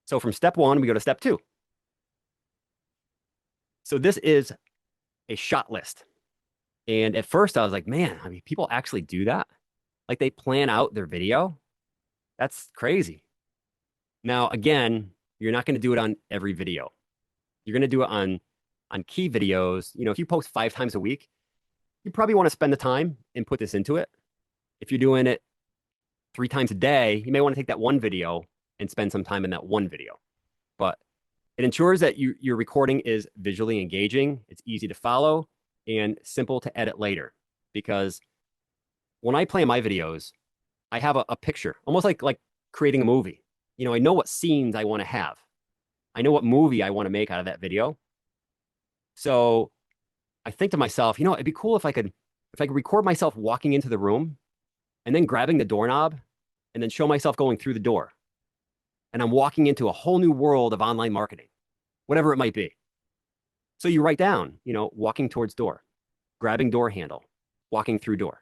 So from step one, we go to step two. So this is a shot list. And at first I was like, man, I mean, people actually do that? Like they plan out their video? That's crazy. Now, again, you're not going to do it on every video. You're going to do it on key videos. You know, if you post 5 times a week, you probably want to spend the time and put this into it. If you're doing it 3 times a day, you may want to take that one video and spend some time in that one video. But it ensures that your recording is visually engaging, it's easy to follow, and simple to edit later. Because when I play my videos, I have a picture, almost like creating a movie. You know, I know what scenes I want to have. I know what movie I want to make out of that video. So I think to myself, you know, it'd be cool if I could record myself walking into the room and then grabbing the doorknob and then show myself going through the door. And I'm walking into a whole new world of online marketing, whatever it might be. So you write down, you know, walking towards door, grabbing door handle, walking through door.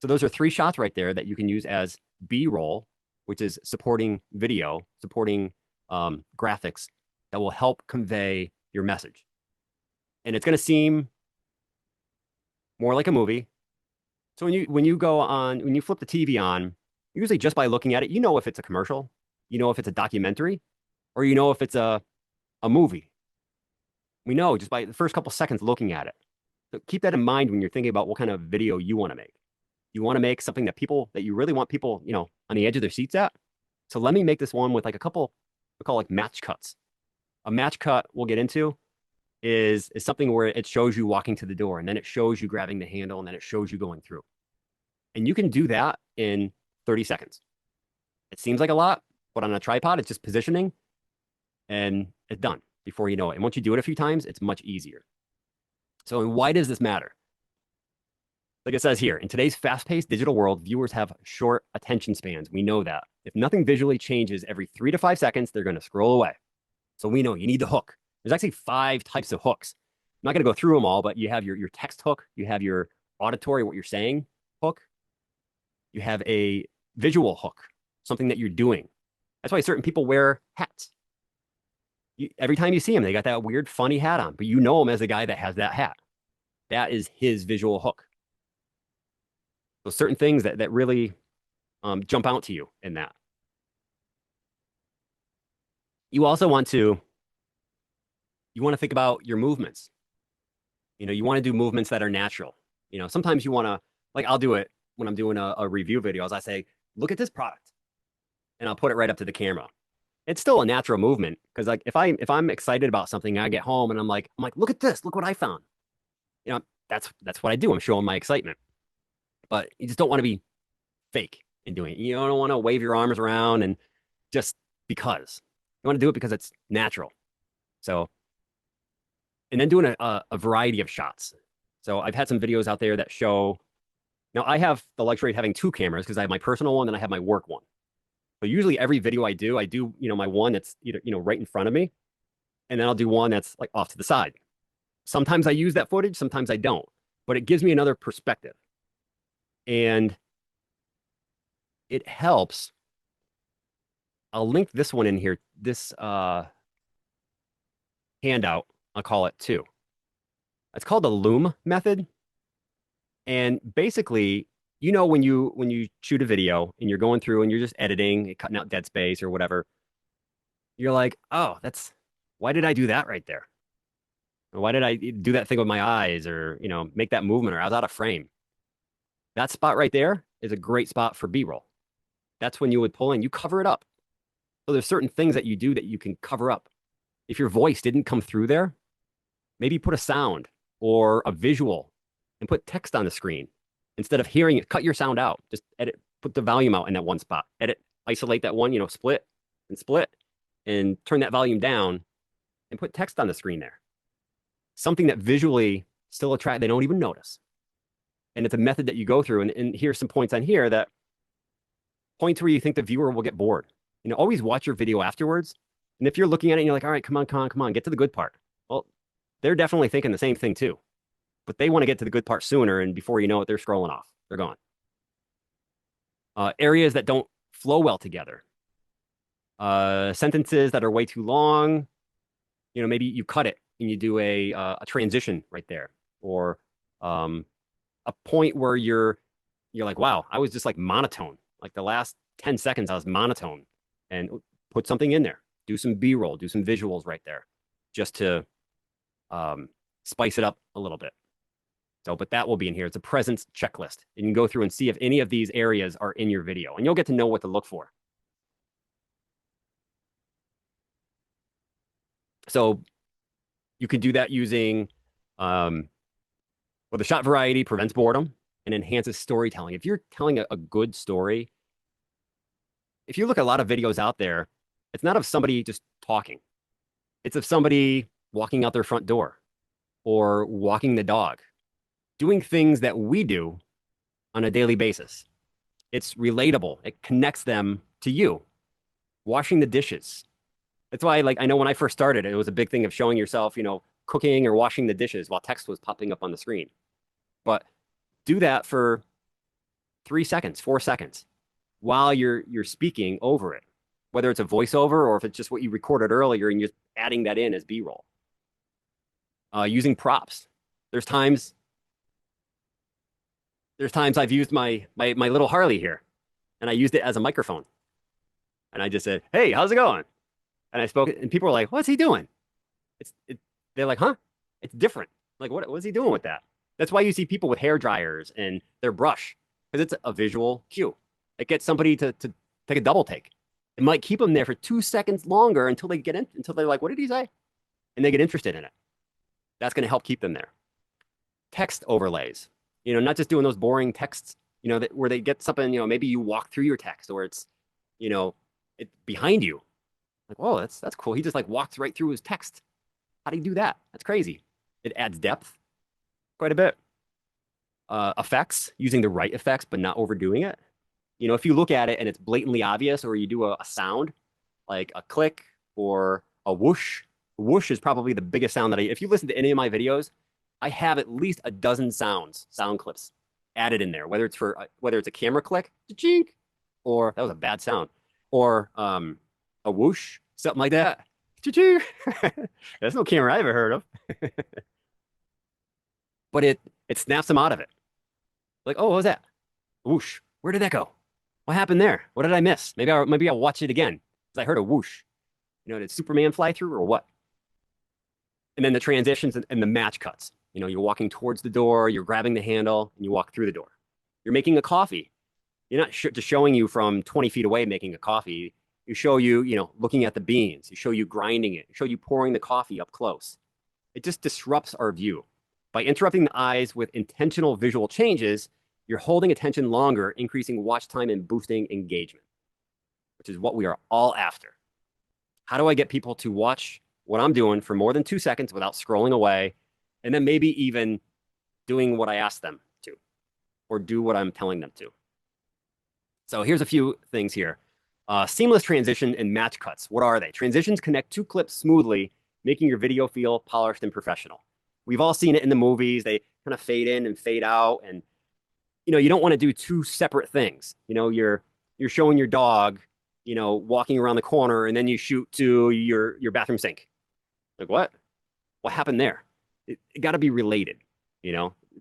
So those are 3 shots right there that you can use as B-roll, which is supporting video, supporting graphics that will help convey your message. And it's going to seem more like a movie. So when you flip the TV on, usually just by looking at it, you know if it's a commercial, you know if it's a documentary, or you know if it's a movie. We know just by the first couple seconds looking at it. So keep that in mind when you're thinking about what kind of video you want to make. You want to make something that you really want people, you know, on the edge of their seats at. So let me make this one with like a couple, we call like match cuts. A match cut we'll get into is something where it shows you walking to the door and then it shows you grabbing the handle and then it shows you going through. And you can do that in 30 seconds. It seems like a lot, but on a tripod, it's just positioning and it's done before you know it. And once you do it a few times, it's much easier. So why does this matter? Like it says here, in today's fast-paced digital world, viewers have short attention spans. We know that. If nothing visually changes every 3 to 5 seconds, they're going to scroll away. So we know you need the hook. There's actually 5 types of hooks. I'm not going to go through them all, but you have your text hook, you have your auditory, what you're saying hook, you have a visual hook, something that you're doing. That's why certain people wear hats. Every time you see them, they got that weird, funny hat on, but you know him as the guy that has that hat. That is his visual hook. So certain things that really jump out to you in that. You also want to think about your movements. You know, you want to do movements that are natural. You know, sometimes you want to, like I'll do it when I'm doing a review video, as I say, look at this product, and I'll put it right up to the camera. It's still a natural movement because like if I'm excited about something, I get home and I'm like, look at this, look what I found. You know, that's what I do. I'm showing my excitement, but you just don't want to be fake in doing it. You don't want to wave your arms around and just because you want to do it because it's natural. So, and then doing a variety of shots. So I've had some videos out there that show. Now I have the luxury of having 2 cameras because I have my personal one and I have my work one. So usually every video I do, you know, my one that's either, you know, right in front of me, and then I'll do one that's like off to the side. Sometimes I use that footage, sometimes I don't, but it gives me another perspective. And it helps. I'll link this one in here, this handout, I'll call it too. It's called the Loom method. And basically, you know, when you shoot a video and you're going through and you're just editing, cutting out dead space or whatever, you're like, oh, why did I do that right there? Or why did I do that thing with my eyes or, you know, make that movement or I was out of frame? That spot right there is a great spot for B-roll. That's when you would pull in, you cover it up. So there's certain things that you do that you can cover up. If your voice didn't come through there, maybe put a sound or a visual and put text on the screen. Instead of hearing it, cut your sound out. Just edit, put the volume out in that one spot. Edit, isolate that one, you know, split and turn that volume down and put text on the screen there. Something that visually still attract, they don't even notice. And it's a method that you go through. And here's some points on here that points where you think the viewer will get bored. You know, always watch your video afterwards. And if you're looking at it and you're like, all right, come on, get to the good part. Well, they're definitely thinking the same thing too. But they want to get to the good part sooner. And before you know it, they're scrolling off. They're gone. Areas that don't flow well together. Sentences that are way too long, maybe you cut it and you do a transition right there, or um, a point where you're like, wow, I was just like monotone. Like the last 10 seconds, I was monotone, and put something in there. Do some B-roll, do some visuals right there, just to um, spice it up a little bit. So, but that will be in here. It's a presence checklist. You can go through and see if any of these areas are in your video, and you'll get to know what to look for. So you can do that using, well, the shot variety prevents boredom and enhances storytelling. If you're telling a good story, if you look at a lot of videos out there, it's not of somebody just talking. It's of somebody walking out their front door or walking the dog, doing things that we do on a daily basis. It's relatable. It connects them to you. Washing the dishes. That's why, like, I know when I first started, it was a big thing of showing yourself, cooking or washing the dishes while text was popping up on the screen. But do that for 3 seconds, 4 seconds while you're speaking over it, whether it's a voiceover or if it's just what you recorded earlier and you're just adding that in as B-roll. Using props. There's times I've used my little Harley here, and I used it as a microphone, and I just said, "Hey, how's it going?" And I spoke, and people were like, "What's he doing?" They're like, "Huh?" It's different. Like, what's he doing with that? That's why you see people with hair dryers and their brush, because it's a visual cue. It gets somebody to take a double take. It might keep them there for 2 seconds longer until they get in, until they're like, "What did he say?" And they get interested in it. That's going to help keep them there. Text overlays, not just doing those boring texts, where they get something, maybe you walk through your text or it's, it behind you. Like, whoa, that's cool. He just like walks right through his text. How do you do that? That's crazy. It adds depth quite a bit. Effects, using the right effects, but not overdoing it. If you look at it and it's blatantly obvious, or you do a sound like a click or a whoosh. Whoosh is probably the biggest sound that if you listen to any of my videos, I have at least a dozen sound clips added in there, whether it's a camera click, chink, or that was a bad sound, or a whoosh, something like that. There's no camera I ever heard of, but it snaps them out of it. Like, oh, what was that? Whoosh. Where did that go? What happened there? What did I miss? Maybe I'll watch it again because I heard a whoosh. Did Superman fly through or what? And then the transitions and the match cuts. You're walking towards the door, you're grabbing the handle, and you walk through the door. You're making a coffee. You're not just showing you from 20 feet away making a coffee. You show you, looking at the beans. You show you grinding it. You show you pouring the coffee up close. It just disrupts our view. By interrupting the eyes with intentional visual changes, you're holding attention longer, increasing watch time and boosting engagement, which is what we are all after. How do I get people to watch what I'm doing for more than 2 seconds without scrolling away, and then maybe even doing what I asked them to, or do what I'm telling them to? So here's a few things here. Seamless transition and match cuts. What are they? Transitions connect two clips smoothly, making your video feel polished and professional. We've all seen it in the movies. They kind of fade in and fade out, and you don't want to do two separate things. You're showing your dog, walking around the corner, and then you shoot to your bathroom sink. Like, what? What happened there? It got to be related,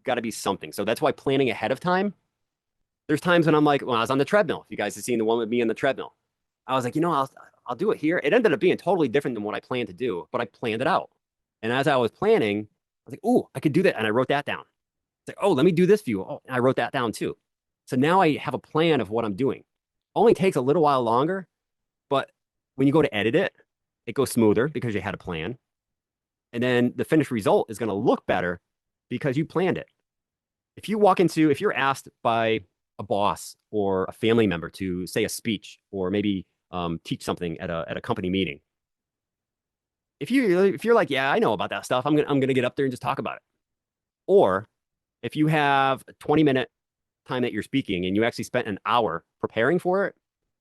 got to be something. So that's why planning ahead of time. There's times when I'm like, when I was on the treadmill, if you guys have seen the one with me on the treadmill, I was like, I'll do it here. It ended up being totally different than what I planned to do, but I planned it out. And as I was planning, I was like, oh, I could do that. And I wrote that down. It's like, oh, let me do this view. Oh, and I wrote that down too. So now I have a plan of what I'm doing. Only takes a little while longer, but when you go to edit it, it goes smoother because you had a plan. And then the finished result is going to look better because you planned it. If you're asked by a boss or a family member to say a speech or maybe teach something at a company meeting, if you're like, yeah, I know about that stuff, I'm gonna get up there and just talk about it. Or if you have a 20-minute time that you're speaking and you actually spent an hour preparing for it,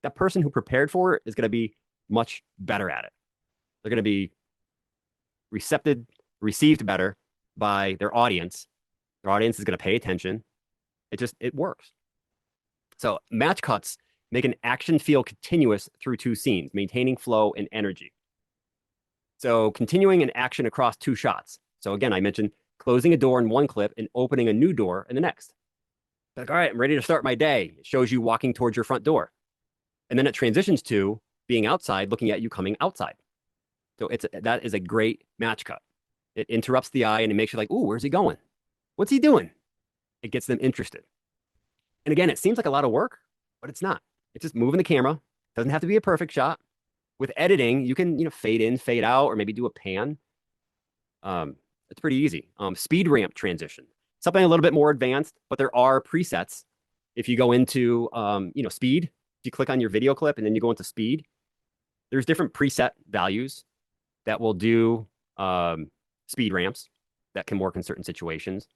that person who prepared for it is going to be much better at it. They're going to be received better by their audience. Their audience is going to pay attention. It works. So match cuts Make an action feel continuous through two scenes, maintaining flow and energy. So continuing an action across two shots. So again, I mentioned closing a door in one clip and opening a new door in the next. Like, all right, I'm ready to start my day. It shows you walking towards your front door. And then it transitions to being outside, looking at you coming outside. So that is a great match cut. It interrupts the eye and it makes you like, ooh, where's he going? What's he doing? It gets them interested. And again, it seems like a lot of work, but it's not. It's just moving the camera. It doesn't have to be a perfect shot. With editing, you can, fade in, fade out, or maybe do a pan. It's pretty easy. Speed ramp transition, something a little bit more advanced, but there are presets. If you go into, speed, if you click on your video clip and then you go into speed, there's different preset values that will do speed ramps that can work in certain situations.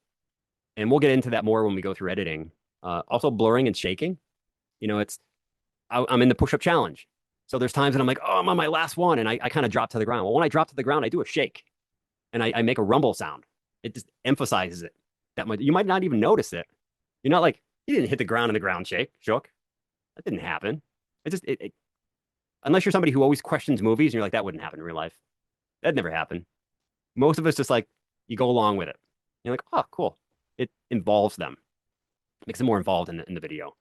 And we'll get into that more when we go through editing. Also blurring and shaking. I'm in the push-up challenge. So there's times that I'm like, oh, I'm on my last one. And I kind of drop to the ground. Well, when I drop to the ground, I do a shake and I make a rumble sound. It just emphasizes it that much. You might not even notice it. You're not like, you didn't hit the ground and the ground shook. That didn't happen. Unless you're somebody who always questions movies and you're like, that wouldn't happen in real life. That never happened. Most of us just like, you go along with it. You're like, oh, cool. It involves them. Makes them more involved in the video.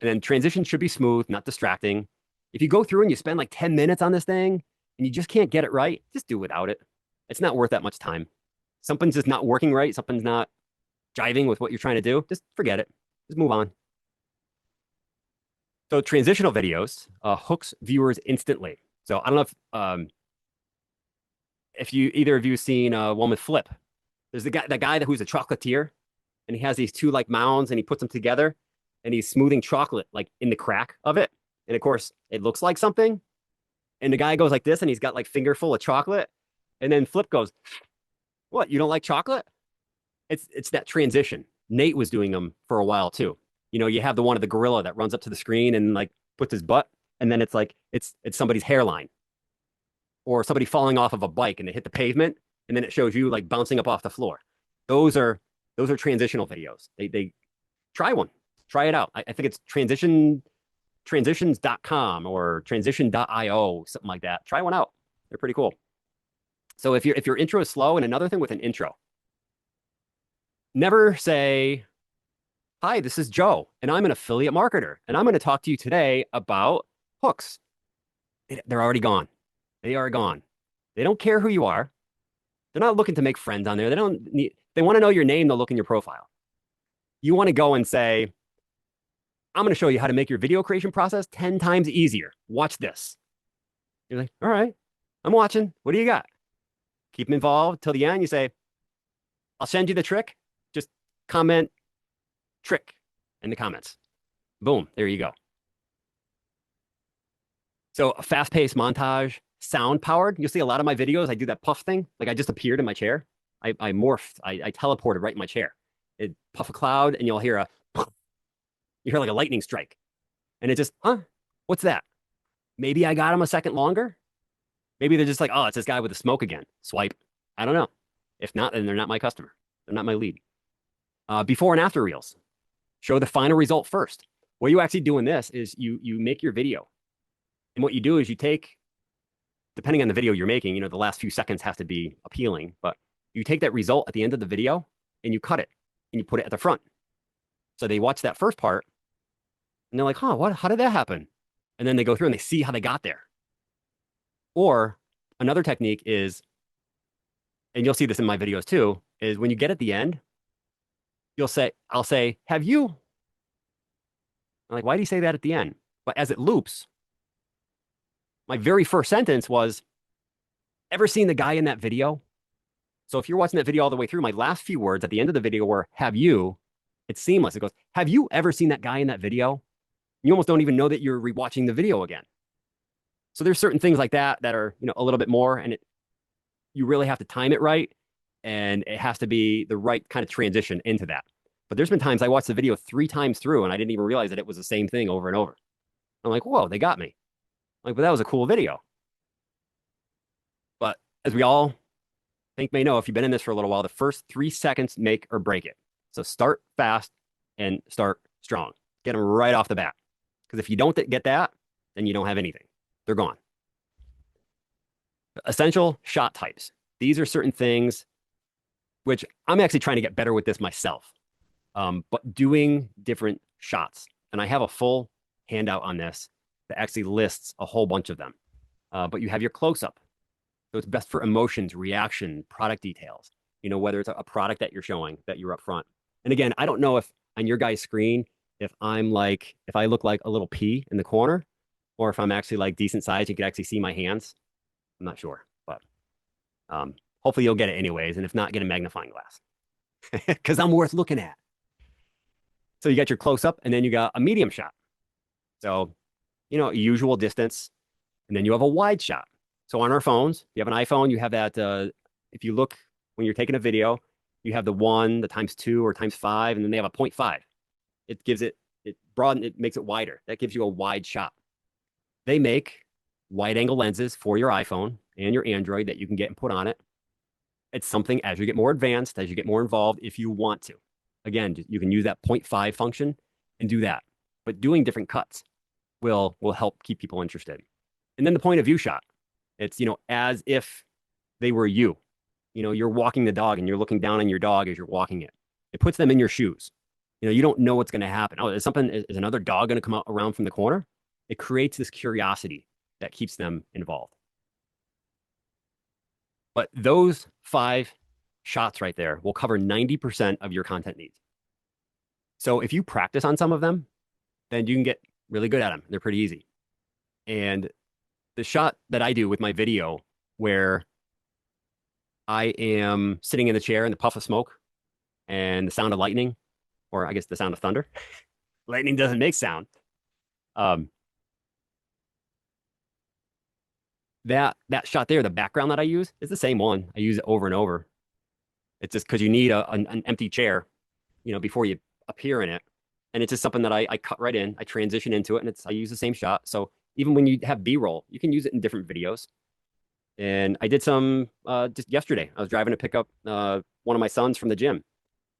And then transition should be smooth, not distracting. If you go through and you spend like 10 minutes on this thing and you just can't get it right, just do without it. It's not worth that much time. Something's just not working right. Something's not jiving with what you're trying to do. Just forget it. Just move on. So transitional videos hooks viewers instantly. So I don't know if either of you seen one with Flip. There's that guy who's a chocolatier, and he has these two like mounds, and he puts them together, and he's smoothing chocolate like in the crack of it. And of course, it looks like something. And the guy goes like this, and he's got like finger full of chocolate. And then Flip goes, "What? You don't like chocolate?" It's that transition. Nate was doing them for a while too. You have the one of the gorilla that runs up to the screen and like puts his butt, and then it's like it's somebody's hairline, or somebody falling off of a bike and they hit the pavement, and then it shows you like bouncing up off the floor. Those are transitional videos. They try one, try it out. I think it's transitions.com or transition.io, something like that. Try one out. They're pretty cool. So if your intro is slow, and another thing with an intro, never say, "Hi, this is Joe, and I'm an affiliate marketer, and I'm going to talk to you today about hooks." They're already gone. They are gone. They don't care who you are. They're not looking to make friends on there. They want to know your name. They'll look in your profile. You want to go and say, "I'm going to show you how to make your video creation process 10 times easier. Watch this." You're like, "All right, I'm watching. What do you got?" Keep them involved till the end. You say, "I'll send you the trick. Just comment trick in the comments." Boom, there you go. So a fast-paced montage, sound-powered. You'll see a lot of my videos, I do that puff thing. Like I just appeared in my chair. I morphed. I teleported right in my chair. It puff a cloud, and you'll hear you hear like a lightning strike. And it just, what's that? Maybe I got him a second longer. Maybe they're just like, oh, it's this guy with the smoke again. Swipe. I don't know. If not, then they're not my customer. They're not my lead. Before and after reels. Show the final result first. What you actually do in this is you make your video. And what you do is you take, depending on the video you're making, the last few seconds have to be appealing, but you take that result at the end of the video and you cut it and you put it at the front. So they watch that first part and they're like, how did that happen? And then they go through and they see how they got there. Or another technique is, and you'll see this in my videos too, is when you get at the end, I'll say, "Have you?" I'm like, why do you say that at the end? But as it loops, my very first sentence was, "Ever seen the guy in that video?" So if you're watching that video all the way through, my last few words at the end of the video were, "Have you?" It's seamless. It goes, "Have you ever seen that guy in that video?" You almost don't even know that you're rewatching the video again. So there's certain things like that are, a little bit more, and you really have to time it right, and it has to be the right kind of transition into that. But there's been times I watched the video 3 times through, and I didn't even realize that it was the same thing over and over. I'm like, whoa, they got me. I'm like, but that was a cool video. But as we all may know, if you've been in this for a little while, the first 3 seconds make or break it. So start fast and start strong. Get them right off the bat. Because if you don't get that, then you don't have anything. They're gone. Essential shot types. These are certain things which I'm actually trying to get better with this myself. But doing different shots. And I have a full handout on this that actually lists a whole bunch of them. But you have your close up. So it's best for emotions, reaction, product details, whether it's a product that you're showing that you're up front. And again, I don't know if on your guys' screen, if I look like a little pea in the corner, or if I'm actually like decent size, you can actually see my hands. I'm not sure, but hopefully you'll get it anyways. And if not, get a magnifying glass because I'm worth looking at. So you got your close up and then you got a medium shot. So, usual distance. And then you have a wide shot. So on our phones, if you have an iPhone, you have that. If you look when you're taking a video, you have the 1, the ×2 or ×5, and then they have a 0.5. It gives it makes it wider. That gives you a wide shot. They make wide angle lenses for your iPhone and your Android that you can get and put on it. It's something as you get more advanced, as you get more involved, if you want to. Again, you can use that 0.5 function and do that. But doing different cuts will help keep people interested. And then the point of view shot. It's, as if they were you. You're walking the dog and you're looking down on your dog as you're walking it. It puts them in your shoes. You don't know what's going to happen. Oh, is another dog going to come out around from the corner? It creates this curiosity that keeps them involved. But those 5 shots right there will cover 90% of your content needs. So if you practice on some of them, then you can get really good at them. They're pretty easy. And the shot that I do with my video where I am sitting in the chair and the puff of smoke and the sound of lightning, or I guess the sound of thunder. Lightning doesn't make sound. That shot there, the background that I use is the same one. I use it over and over. It's just because you need an empty chair, before you appear in it. And it's just something that I cut right in. I transition into it, and I use the same shot. So even when you have B-roll, you can use it in different videos. And I did some just yesterday. I was driving to pick up one of my sons from the gym.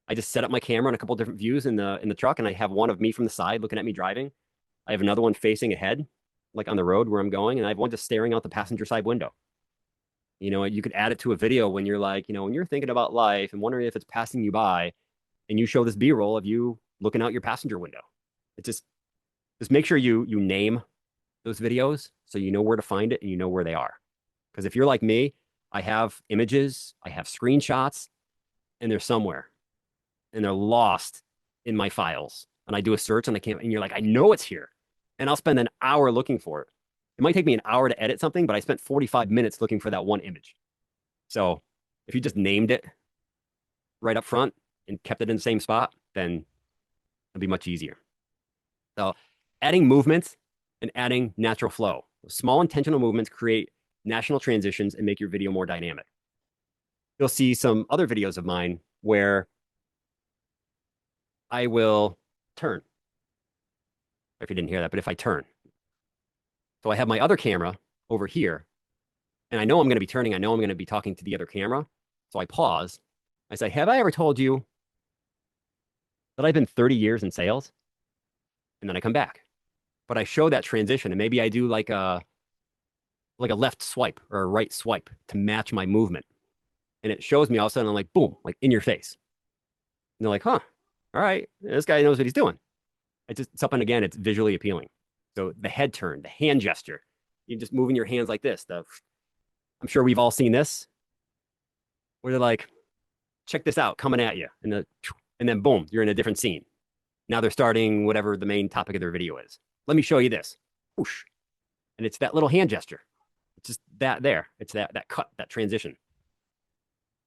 I just set up my camera in a couple of different views in the truck, and I have one of me from the side looking at me driving. I have another one facing ahead, like on the road where I'm going, and I have one just staring out the passenger side window. You could add it to a video when you're like, when you're thinking about life and wondering if it's passing you by, and you show this B-roll of you looking out your passenger window. It just make sure you name those videos so you know where to find it and you know where they are. Because if you're like me, I have images, I have screenshots, and they're somewhere, and they're lost in my files. And I do a search and and you're like, I know it's here, and I'll spend an hour looking for it. It might take me an hour to edit something, but I spent 45 minutes looking for that one image. So if you just named it right up front and kept it in the same spot, then it'll be much easier. So adding movements and adding natural flow. Small intentional movements create national transitions and make your video more dynamic. You'll see some other videos of mine where I will turn. If you didn't hear that, but if I turn. So I have my other camera over here, and I know I'm going to be turning. I know I'm going to be talking to the other camera. So I pause. I say, have I ever told you that I've been 30 years in sales? And then I come back. But I show that transition, and maybe I do like a left swipe or a right swipe to match my movement. And it shows me all of a sudden, I'm like, boom, like in your face. And they're like, huh, all right, this guy knows what he's doing. It's just something, again, it's visually appealing. So the head turn, the hand gesture, you're just moving your hands like this. I'm sure we've all seen this, where they're like, check this out, coming at you. And then boom, you're in a different scene. Now they're starting whatever the main topic of their video is. Let me show you this. Whoosh. And it's that little hand gesture. It's just that there. It's that cut, that transition.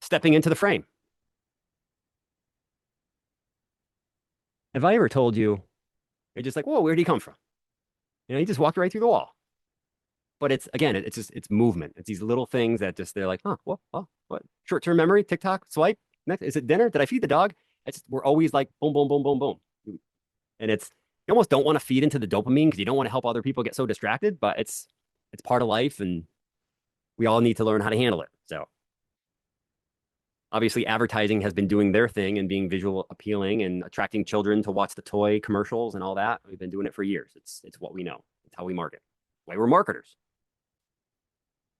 Stepping into the frame. Have I ever told you, you're just like, whoa, where'd he come from? He just walked right through the wall. But it's movement. It's these little things that they're like, huh, what? Short-term memory, TikTok, swipe. Next, is it dinner? Did I feed the dog? We're always like, boom, boom, boom, boom, boom. And you almost don't want to feed into the dopamine because you don't want to help other people get so distracted, but it's part of life, and we all need to learn how to handle it. So Obviously, advertising has been doing their thing and being visual appealing and attracting children to watch the toy commercials and all that. We've been doing it for years. It's what we know. It's how we market. Why we're marketers.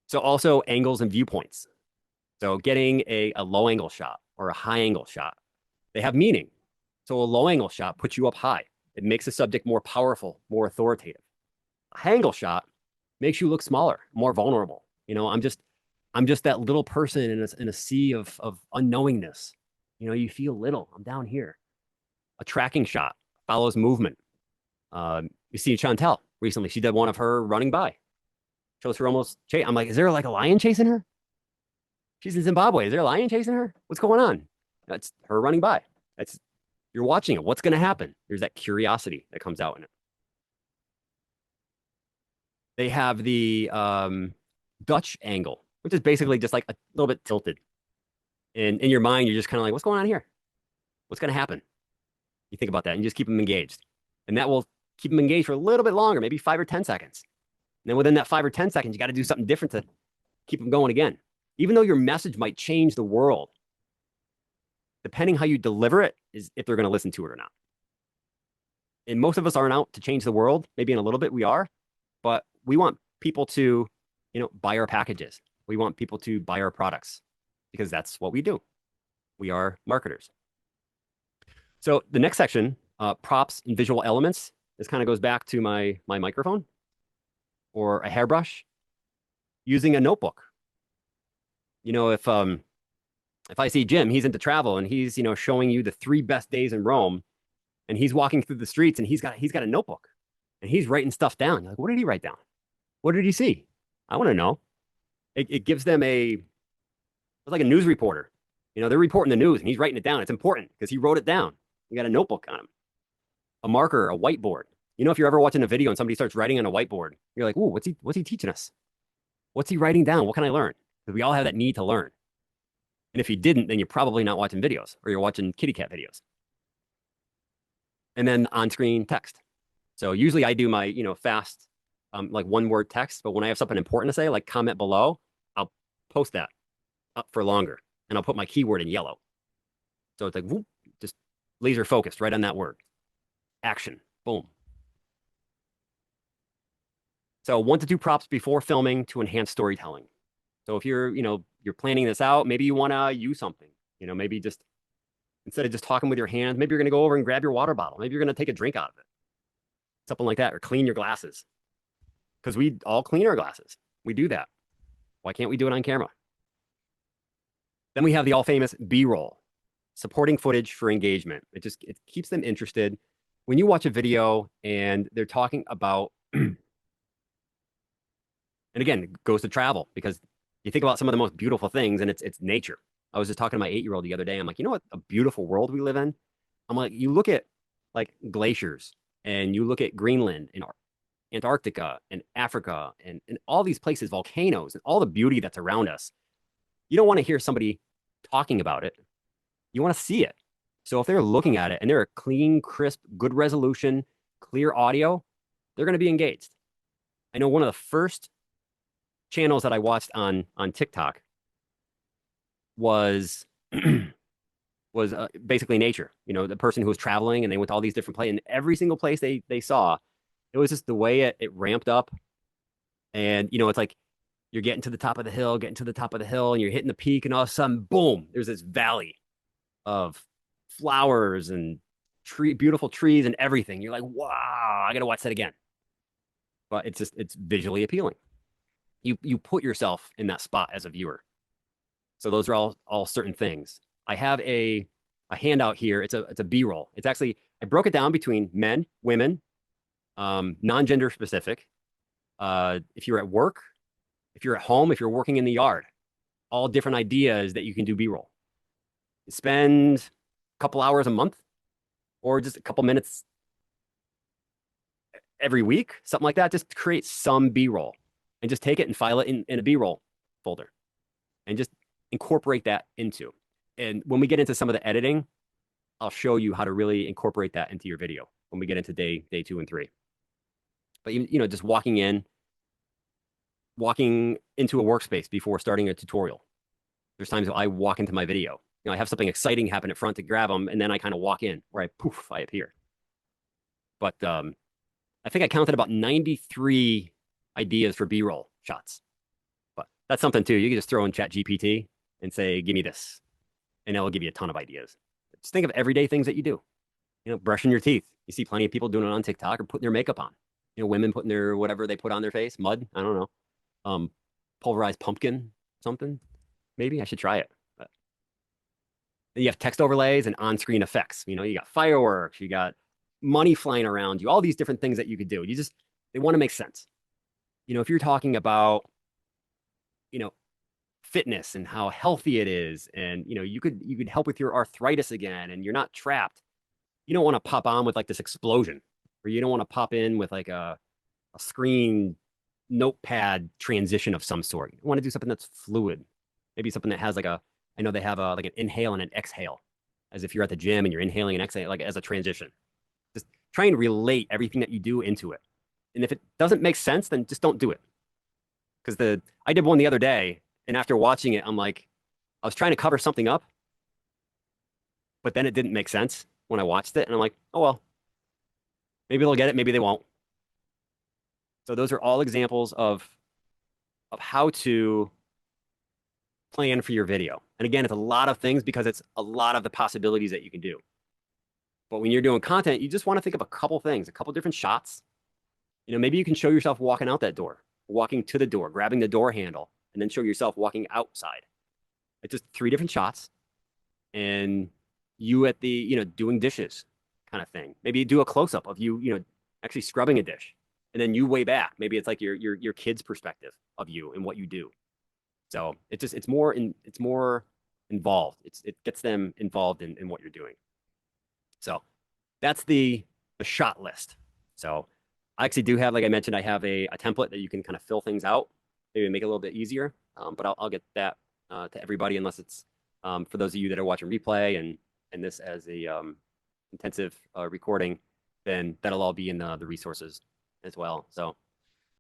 So also angles and viewpoints. So getting a low angle shot or a high angle shot, they have meaning. So a low angle shot puts you up high. It makes the subject more powerful, more authoritative. A high angle shot makes you look smaller, more vulnerable. I'm just that little person in a sea of unknowingness. You feel little. I'm down here. A tracking shot follows movement. You see Chantel recently. She did one of her running by. Shows her almost chase. I'm like, is there like a lion chasing her? She's in Zimbabwe. Is there a lion chasing her? What's going on? That's her running by. That's You're watching it. What's going to happen? There's that curiosity that comes out in it. They have the Dutch angle, which is basically just like a little bit tilted. And in your mind, you're just kind of like, what's going on here? What's going to happen? You think about that and you just keep them engaged. And that will keep them engaged for a little bit longer, maybe 5 or 10 seconds. And then within that 5 or 10 seconds, you got to do something different to keep them going again. Even though your message might change the world, depending how you deliver it is if they're going to listen to it or not. And most of us aren't out to change the world. Maybe in a little bit we are, but we want people to, buy our packages. We want people to buy our products because that's what we do. We are marketers. So the next section, props and visual elements. This kind of goes back to my microphone or a hairbrush, using a notebook. If I see Jim, he's into travel and he's, showing you the 3 best days in Rome, and he's walking through the streets and he's got a notebook and he's writing stuff down. You're like, what did he write down? What did he see? I want to know. It gives them it's like a news reporter. They're reporting the news and he's writing it down. It's important because he wrote it down. You got a notebook on him, a marker, a whiteboard. If you're ever watching a video and somebody starts writing on a whiteboard, you're like, ooh, what's he teaching us? What's he writing down? What can I learn? Because we all have that need to learn. And if you didn't, then you're probably not watching videos or you're watching kitty cat videos. And then on-screen text. So usually I do my, fast, like one-word text, but when I have something important to say, like comment below, I'll post that up for longer and I'll put my keyword in yellow. So it's like, whoop, just laser focused right on that word. Action, boom. So 1 to 2 props before filming to enhance storytelling. So if you're planning this out, maybe you want to use something, maybe just instead of just talking with your hands, maybe you're going to go over and grab your water bottle. Maybe you're going to take a drink out of it, something like that, or clean your glasses. Because we all clean our glasses. We do that. Why can't we do it on camera? Then we have the all famous B-roll, supporting footage for engagement. It keeps them interested. When you watch a video and they're talking about, and again, it goes to travel because you think about some of the most beautiful things and it's nature. I was just talking to my 8-year-old the other day. I'm like, you know what? A beautiful world we live in. I'm like, you look at like glaciers and you look at Greenland and Antarctica and Africa and all these places, volcanoes and all the beauty that's around us. You don't want to hear somebody talking about it. You want to see it. So if they're looking at it and they're a clean, crisp, good resolution, clear audio, they're going to be engaged. I know one of the first channels that I watched on TikTok was basically nature. The person who was traveling and they went to all these different places, and every single place they saw, it was just the way it ramped up. And it's like you're getting to the top of the hill, and you're hitting the peak, and all of a sudden, boom, there's this valley of flowers and beautiful trees and everything. You're like, wow, I gotta watch that again. But it's visually appealing. You put yourself in that spot as a viewer. So those are all certain things. I have a handout here. It's a B-roll. It's actually, I broke it down between men, women, non-gender specific. If you're at work, if you're at home, if you're working in the yard, all different ideas that you can do B-roll. Spend a couple hours a month or just a couple minutes every week, something like that. Just create some B-roll and just take it and file it in a B-roll folder and just incorporate that into. And when we get into some of the editing, I'll show you how to really incorporate that into your video when we get into day 2 and 3. But just walking into a workspace before starting a tutorial. There's times I walk into my video. I have something exciting happen at front to grab them, and then I kind of walk in, where I poof, I appear. But I think I counted about 93 ideas for B-roll shots. But that's something too. You can just throw in Chat GPT and say, "Give me this," and it will give you a ton of ideas. Just think of everyday things that you do. Brushing your teeth. You see plenty of people doing it on TikTok or putting their makeup on. Women putting their whatever they put on their face, mud. I don't know. Pulverized pumpkin, something. Maybe I should try it. But then you have text overlays and on-screen effects. You got fireworks, you got money flying around you, all these different things that you could do. They want to make sense. If you're talking about, you know, fitness and how healthy it is, and you could help with your arthritis again, and you're not trapped. You don't want to pop on with like this explosion, or you don't want to pop in with like a screen notepad transition of some sort. You want to do something that's fluid, maybe something that has I know they have like an inhale and an exhale, as if you're at the gym and you're inhaling and exhaling, like as a transition. Just try and relate everything that you do into it. And if it doesn't make sense, then just don't do it. Because I did one the other day, and after watching it, I'm like, I was trying to cover something up, but then it didn't make sense when I watched it, and I'm like, oh well, maybe they'll get it, maybe they won't. So those are all examples of how to plan for your video. And again, it's a lot of things because it's a lot of the possibilities that you can do. But when you're doing content, you just want to think of a couple things, a couple different shots. Maybe you can show yourself walking out that door, walking to the door, grabbing the door handle, and then show yourself walking outside. It's just 3 different shots, and you at the, doing dishes kind of thing. Maybe you do a close up of you, actually scrubbing a dish, and then you way back. Maybe it's like your kid's perspective of you and what you do. So it's more involved. It gets them involved in what you're doing. So that's the shot list. So I actually do have, like I mentioned, I have a template that you can kind of fill things out, maybe make it a little bit easier. But I'll get that to everybody, unless it's for those of you that are watching replay and this as a intensive recording, then that'll all be in the resources as well. So